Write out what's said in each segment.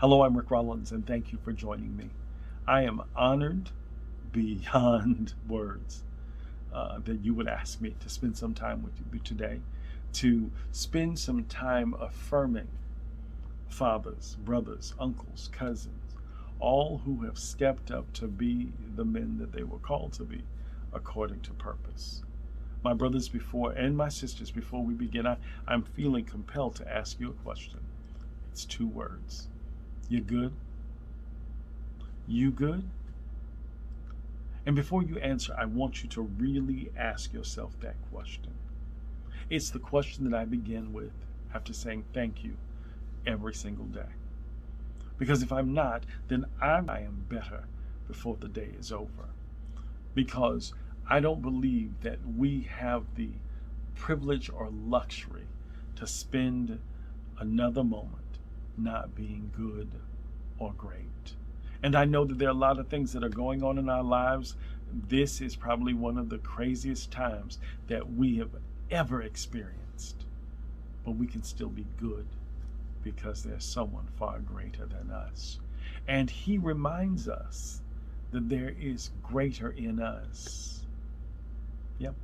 Hello, I'm Rick Rollins, and thank you for joining me. I am honored beyond words that you would ask me to spend some time with you today, to spend some time affirming fathers, brothers, uncles, cousins, all who have stepped up to be the men that they were called to be according to purpose. My brothers before and my sisters, before we begin, I'm feeling compelled to ask you a question. It's two words. You good? You good? And before you answer, I want you to really ask yourself that question. It's the question that I begin with after saying thank you every single day. Because if I'm not, then I am better before the day is over. Because I don't believe that we have the privilege or luxury to spend another moment not being good or great. And I know that there are a lot of things that are going on in our lives. This is probably one of the craziest times that we have ever experienced. But we can still be good because there's someone far greater than us. And he reminds us that there is greater in us. Yep.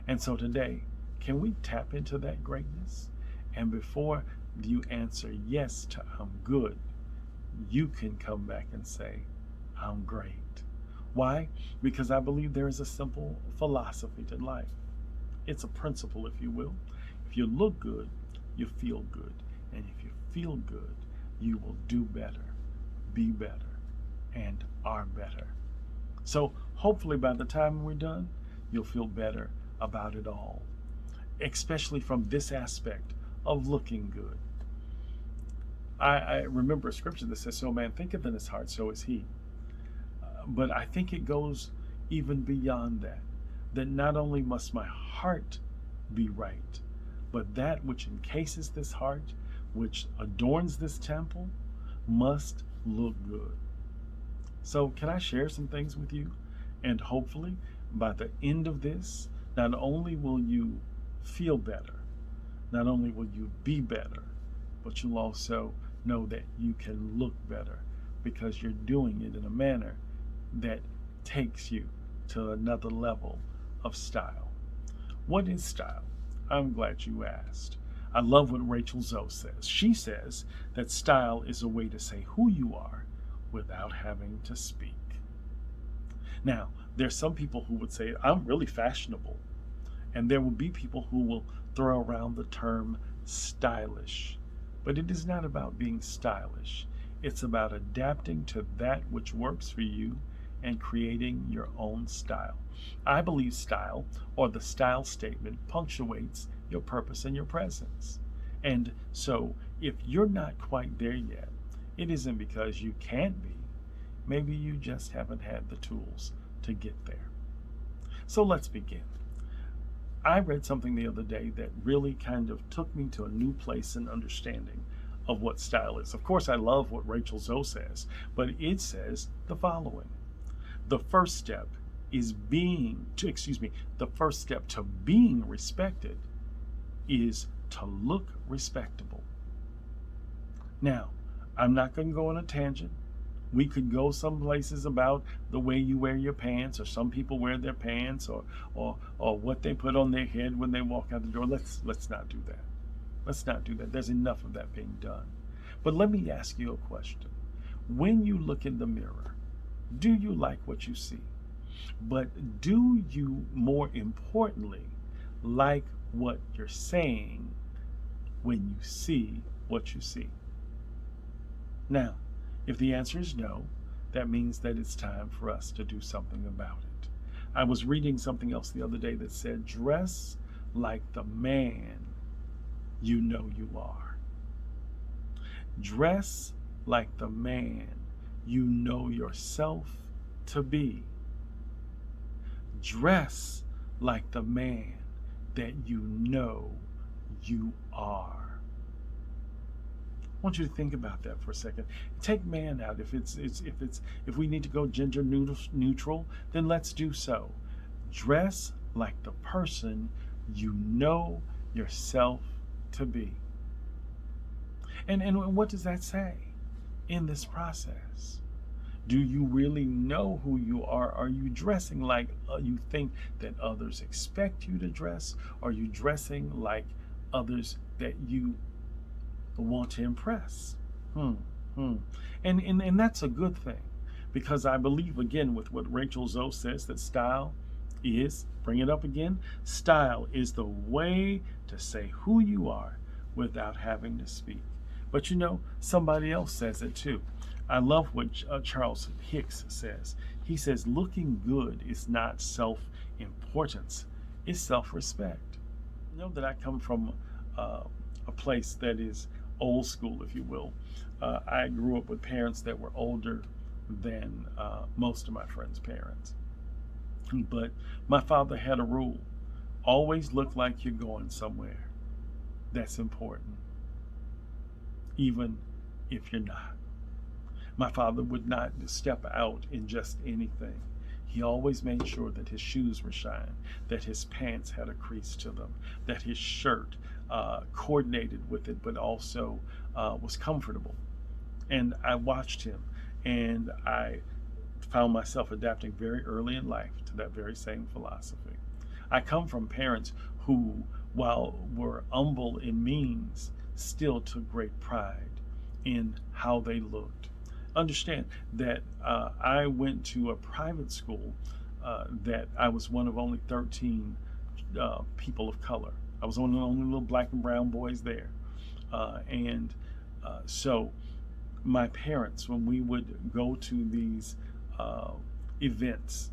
And so today, can we tap into that greatness? And before you answer yes to I'm good, you can come back and say, I'm great. Why? Because I believe there is a simple philosophy to life. It's a principle, if you will. If you look good, you feel good. And if you feel good, you will do better, be better, and are better. So hopefully by the time we're done, you'll feel better about it all, especially from this aspect of looking good. I remember a scripture that says, so man thinketh in his heart, so is he. But I think it goes even beyond that, that not only must my heart be right, but that which encases this heart, which adorns this temple, must look good. So can I share some things with you? And hopefully by the end of this, not only will you feel better, not only will you be better, but you'll also know that you can look better because you're doing it in a manner that takes you to another level of style. What is style? I'm glad you asked. I love what Rachel Zoe says. She says that style is a way to say who you are without having to speak. Now, there's some people who would say, I'm really fashionable. And there will be people who will throw around the term stylish. But it is not about being stylish. It's about adapting to that which works for you and creating your own style. I believe style, or the style statement, punctuates your purpose and your presence. And so, if you're not quite there yet, it isn't because you can't be. Maybe you just haven't had the tools to get there. So let's begin. I read something the other day that really kind of took me to a new place in understanding of what style is. Of course, I love what Rachel Zoe says, but it says the following. The first step to being respected is to look respectable. Now, I'm not going to go on a tangent. We could go some places about the way you wear your pants, or some people wear their pants, or what they put on their head when they walk out the door. Let's not do that. Let's not do that. There's enough of that being done. But let me ask you a question. When you look in the mirror, do you like what you see? But do you, more importantly, like what you're saying when you see what you see? Now, if the answer is no, that means that it's time for us to do something about it. I was reading something else the other day that said, dress like the man you know you are. Dress like the man you know yourself to be. Dress like the man that you know you are. I want you to think about that for a second. Take man out. If we need to go gender neutral, then let's do so. Dress like the person you know yourself to be. And what does that say? in this process? Do you really know who you are? Are you dressing like you think that others expect you to dress? Are you dressing like others that you want to impress? Hmm. Hmm. And that's a good thing, because I believe, again, with what Rachel Zoe says, that style is, bring it up again, style is the way to say who you are without having to speak. But somebody else says it too. I love what Charles Hicks says. He says, looking good is not self importance, it's self respect. Know that I come from a place that is old school, if you will. I grew up with parents that were older than most of my friends' parents. But my father had a rule: always look like you're going somewhere. That's important, even if you're not. My father would not step out in just anything. He always made sure that his shoes were shined, that his pants had a crease to them, that his shirt coordinated with it, but also was comfortable. And I watched him, and I found myself adapting very early in life to that very same philosophy. I come from parents who, while were humble in means, still took great pride in how they looked. Understand that I went to a private school that I was one of only 13 people of color. I was one of the only little black and brown boys there. And so my parents, when we would go to these events,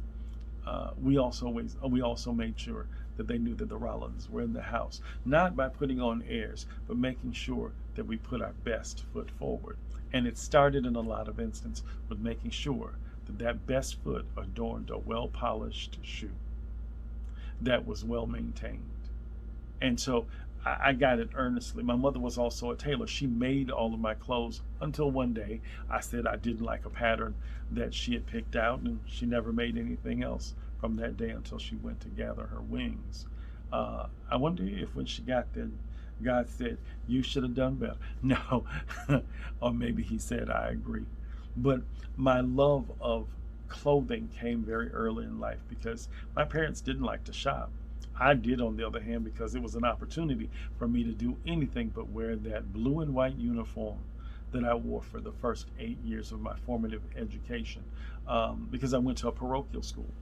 we also made sure that they knew that the Rollins were in the house, not by putting on airs, but making sure that we put our best foot forward. And it started in a lot of instances with making sure that that best foot adorned a well-polished shoe that was well maintained. And so I got it earnestly. My mother was also a tailor. She made all of my clothes until one day I said I didn't like a pattern that she had picked out, and she never made anything else from that day until she went to gather her wings. I wonder if when she got there, God said, "You should have done better." No, or maybe He said, "I agree." But my love of clothing came very early in life because my parents didn't like to shop. I did, on the other hand, because it was an opportunity for me to do anything but wear that blue and white uniform that I wore for the first 8 years of my formative education, because I went to a parochial school.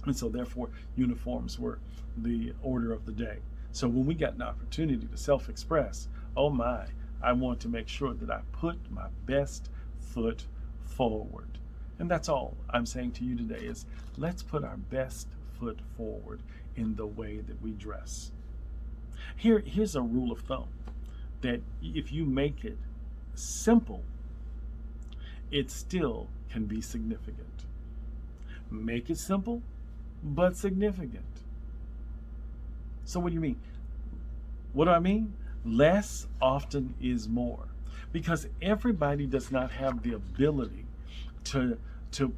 And so, therefore, uniforms were the order of the day. So when we got an opportunity to self-express, oh my, I want to make sure that I put my best foot forward. And that's all I'm saying to you today is, let's put our best foot forward in the way that we dress. Here's a rule of thumb, that if you make it simple, it still can be significant. Make it simple, but significant. So what do you mean? What do I mean? Less often is more. Because everybody does not have the ability to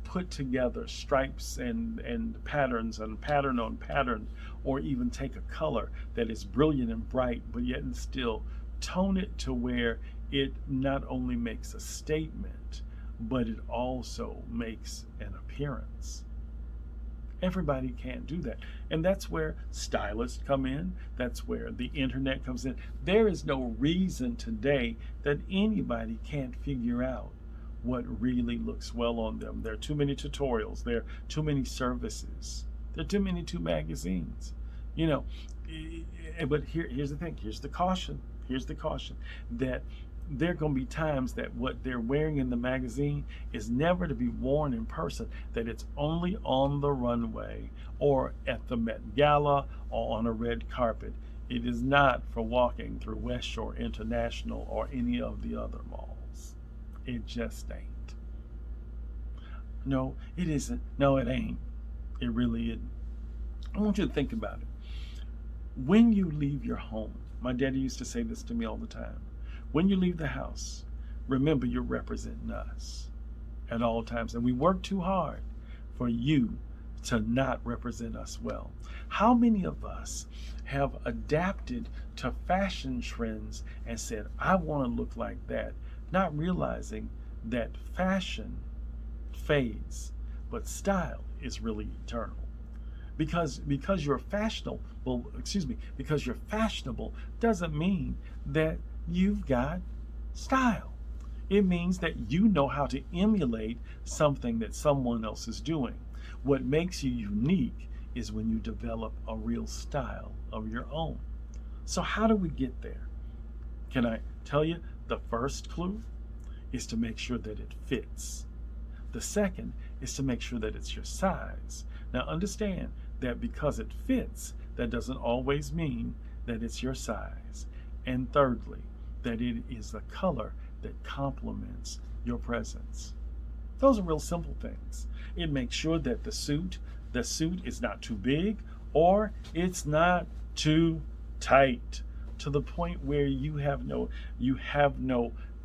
put together stripes and patterns and pattern on pattern, or even take a color that is brilliant and bright, but yet and still tone it to where it not only makes a statement, but it also makes an appearance. Everybody can't do that. And that's where stylists come in. That's where the internet comes in. There is no reason today that anybody can't figure out what really looks well on them. There are too many tutorials. There are too many services. There are too many magazines. But here's the thing. Here's the caution. That there are going to be times that what they're wearing in the magazine is never to be worn in person, that it's only on the runway or at the Met Gala or on a red carpet. It is not for walking through West Shore International or any of the other malls. It just ain't. No, it isn't. No, it ain't. It really isn't. I want you to think about it. When you leave your home, my daddy used to say this to me all the time. When you leave the house, remember you're representing us at all times. And we work too hard for you to not represent us well. How many of us have adapted to fashion trends and said, I want to look like that, not realizing that fashion fades, but style is really eternal. Because you're fashionable, because you're fashionable doesn't mean that you've got style. It means that you know how to emulate something that someone else is doing. What makes you unique is when you develop a real style of your own. So how do we get there? Can I tell you? The first clue is to make sure that it fits. The second is to make sure that it's your size. Now understand that because it fits, that doesn't always mean that it's your size. And thirdly, that it is a color that complements your presence. Those are real simple things. It makes sure that the suit is not too big or it's not too tight to the point where you have no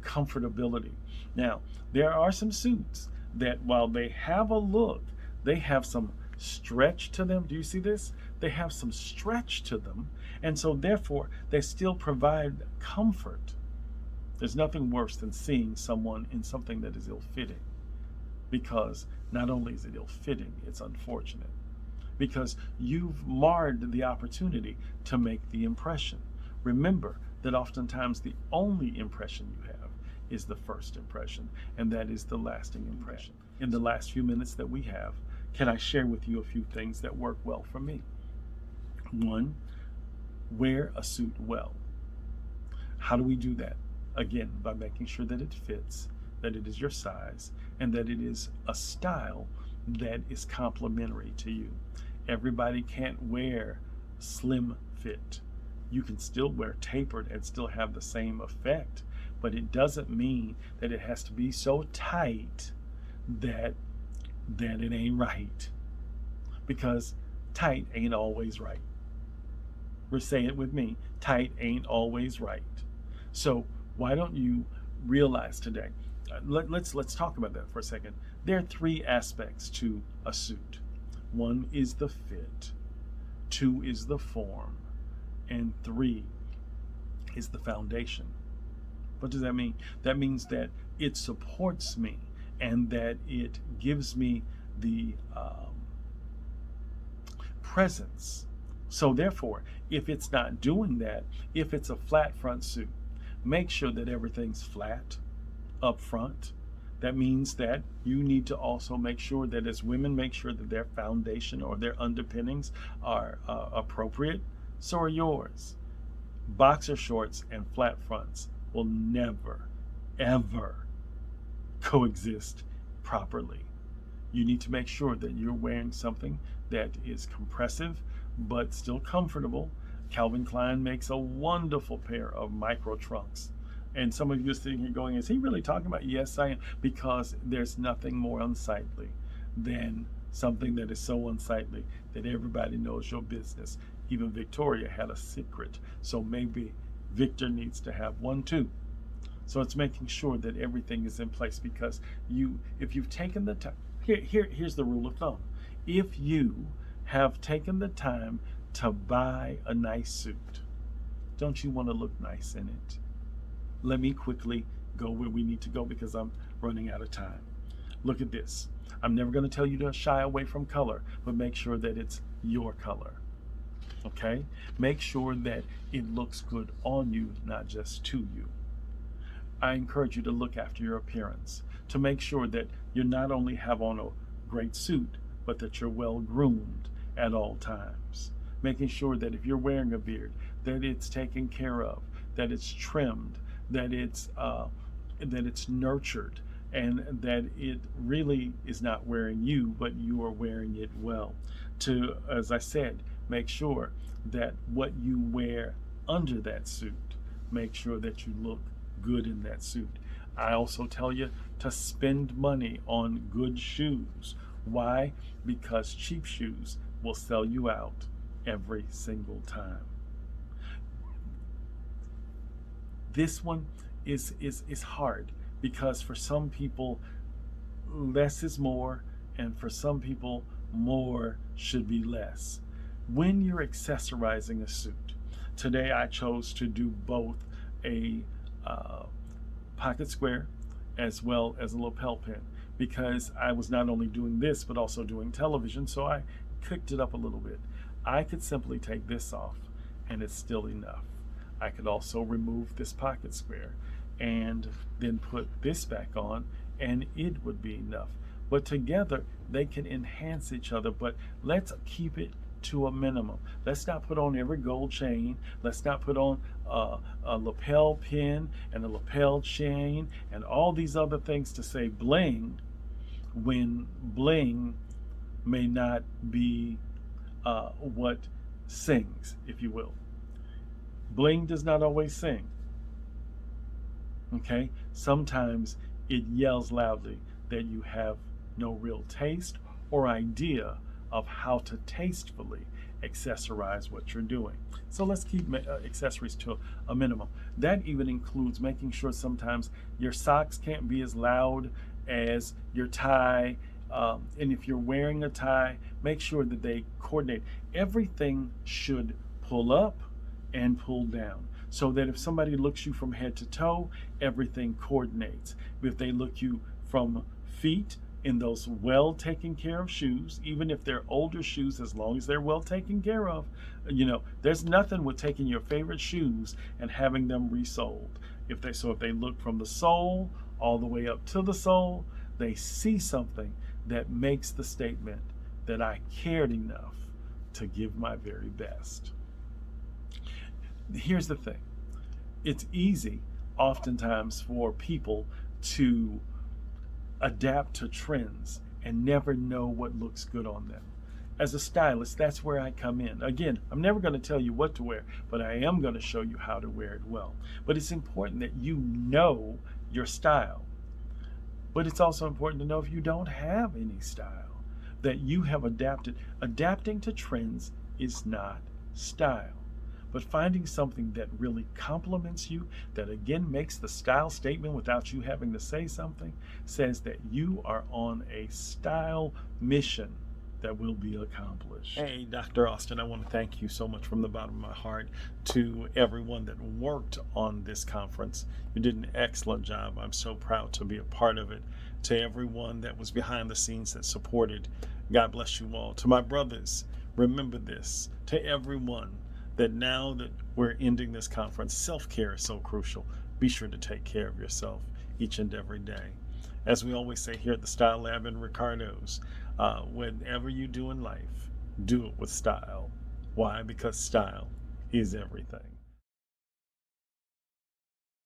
comfortability. Now, there are some suits that while they have a look, they have some stretch to them. Do you see this? They have some stretch to them, and so therefore they still provide comfort. There's nothing worse than seeing someone in something that is ill-fitting, because not only is it ill-fitting, it's unfortunate, because you've marred the opportunity to make the impression. Remember that oftentimes the only impression you have is the first impression, and that is the lasting impression. In the last few minutes that we have, can I share with you a few things that work well for me? One, wear a suit well. How do we do that? Again, by making sure that it fits, that it is your size, and that it is a style that is complementary to you. Everybody can't wear slim fit. You can still wear tapered and still have the same effect, but it doesn't mean that it has to be so tight that it ain't right, because tight ain't always right. Say it with me. Tight ain't always right. So why don't you realize today? Let's talk about that for a second. There are three aspects to a suit. One is the fit, two is the form, and three is the foundation. What does that mean? That means that it supports me and that it gives me the presence. So therefore, if it's not doing that, if it's a flat front suit, make sure that everything's flat up front. That means that you need to also make sure that, as women, make sure that their foundation or their underpinnings are appropriate. So are yours. Boxer shorts and flat fronts will never, ever coexist properly. You need to make sure that you're wearing something that is compressive but still comfortable. Calvin Klein makes a wonderful pair of micro trunks. And some of you are sitting here going, is he really talking about? Yes, I am. Because there's nothing more unsightly than something that is so unsightly that everybody knows your business. Even Victoria had a secret. So maybe Victor needs to have one too. So it's making sure that everything is in place, because if you've taken the time, here's the rule of thumb. If you have taken the time to buy a nice suit, don't you want to look nice in it? Let me quickly go where we need to go because I'm running out of time. Look at this. I'm never going to tell you to shy away from color, but make sure that it's your color. Okay? Make sure that it looks good on you, not just to you. I encourage you to look after your appearance, to make sure that you not only have on a great suit, but that you're well groomed at all times. Making sure that if you're wearing a beard, that it's taken care of, that it's trimmed, that it's nurtured, and that it really is not wearing you, but you are wearing it well. To, as I said, make sure that what you wear under that suit, make sure that you look good in that suit. I also tell you to spend money on good shoes. Why? Because cheap shoes will sell you out every single time. This one is hard, because for some people less is more, and for some people more should be less. When you're accessorizing a suit, today I chose to do both a pocket square as well as a lapel pin, because I was not only doing this but also doing television, so I cooked it up a little bit. I could simply take this off and it's still enough. I could also remove this pocket square and then put this back on and it would be enough. But together they can enhance each other, but let's keep it to a minimum. Let's not put on every gold chain. Let's not put on a lapel pin and a lapel chain and all these other things to say bling, when bling may not be what sings, if you will. Bling does not always sing. Okay? Sometimes it yells loudly that you have no real taste or idea of how to tastefully accessorize what you're doing. So let's keep accessories to a minimum. That even includes making sure sometimes your socks can't be as loud as your tie. And if you're wearing a tie, make sure that they coordinate. Everything should pull up and pull down, so that if somebody looks you from head to toe, everything coordinates. If they look you from feet in those well taken care of shoes, even if they're older shoes, as long as they're well taken care of, there's nothing with taking your favorite shoes and having them resoled. If they look from the sole all the way up to the sole, they see something that makes the statement that I cared enough to give my very best. Here's the thing. It's easy oftentimes for people to adapt to trends and never know what looks good on them. As a stylist, that's where I come in. Again, I'm never going to tell you what to wear, but I am going to show you how to wear it well. But it's important that you know your style. But it's also important to know if you don't have any style, that you have adapted. Adapting to trends is not style. But finding something that really complements you, that again makes the style statement without you having to say something, says that you are on a style mission that will be accomplished. Hey, Dr. Austin, I want to thank you so much from the bottom of my heart to everyone that worked on this conference. You did an excellent job. I'm so proud to be a part of it. To everyone that was behind the scenes that supported, God bless you all. To my brothers, remember this. To everyone, that now that we're ending this conference, self-care is so crucial. Be sure to take care of yourself each and every day. As we always say here at the Style Lab in Ricardo's, whatever you do in life, do it with style. Why? Because style is everything.